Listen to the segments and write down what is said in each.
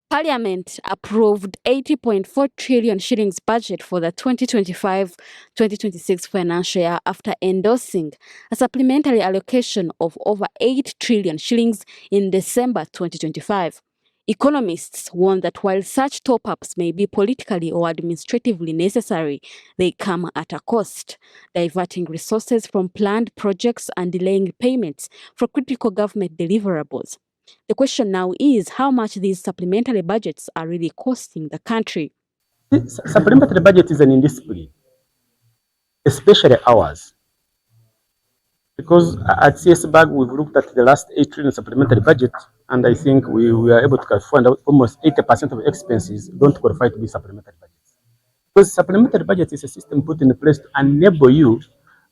Parliament approved 80.4 trillion shillings budget for the 2025-2026 financial year after endorsing a supplementary allocation of over 8 trillion shillings in December 2025. Economists warn that while such top-ups may be politically or administratively necessary, they come at a cost, diverting resources from planned projects and delaying payments for critical government deliverables. The question now is how much these supplementary budgets are really costing the country. Supplementary budget is an indiscipline, especially ours. Because at CSBAG, we've looked at the last 8 trillion supplementary budget, and I think we are able to find out almost 80% of expenses don't qualify to be supplementary budgets. Because supplementary budget is a system put in place to enable you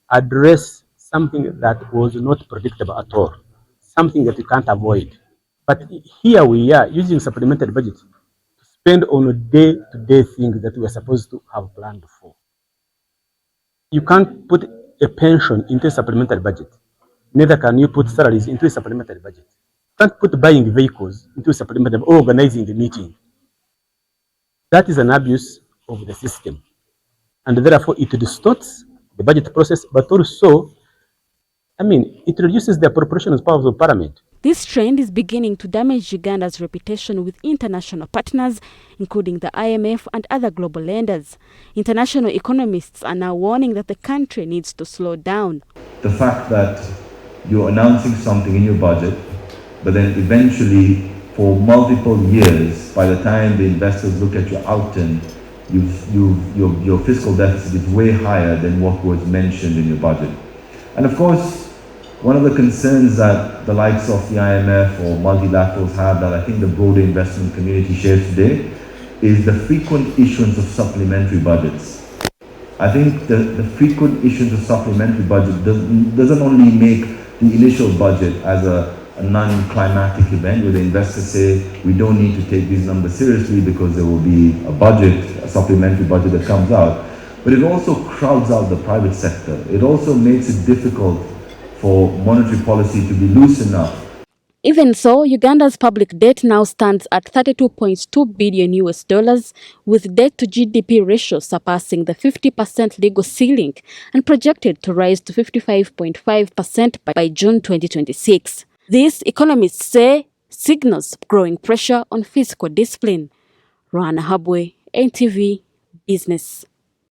address something that was not predictable at all, something that you can't avoid. But here we are using supplementary budget to spend on a day-to-day things that we are supposed to have planned for. You can't put a pension into a supplementary budget. Neither can you put salaries into a supplementary budget. You can't put buying vehicles into a supplementary or organizing the meeting. That is an abuse of the system. And therefore, it distorts the budget process, but also, it reduces the appropriations powers of parliament. This trend is beginning to damage Uganda's reputation with international partners, including the IMF and other global lenders. International economists are now warning that the country needs to slow down. The fact that you're announcing something in your budget, but then eventually, for multiple years, by the time the investors look at your outturn, your fiscal deficit is way higher than what was mentioned in your budget. And of course, one of the concerns that the likes of the IMF or multilaterals have, that I think the broader investment community shares today, is the frequent issuance of supplementary budgets. I think the frequent issuance of supplementary budget doesn't only make the initial budget as a non-climatic event where the investors say we don't need to take these numbers seriously because there will be a supplementary budget that comes out, but it also crowds out the private sector. It also makes it difficult for monetary policy to be loose enough. Even so, Uganda's public debt now stands at $32.2 billion with debt to GDP ratio surpassing the 50% legal ceiling and projected to rise to 55.5% by June 2026. This, economists say, signals growing pressure on fiscal discipline. Ronah Nahabwe, NTV Business.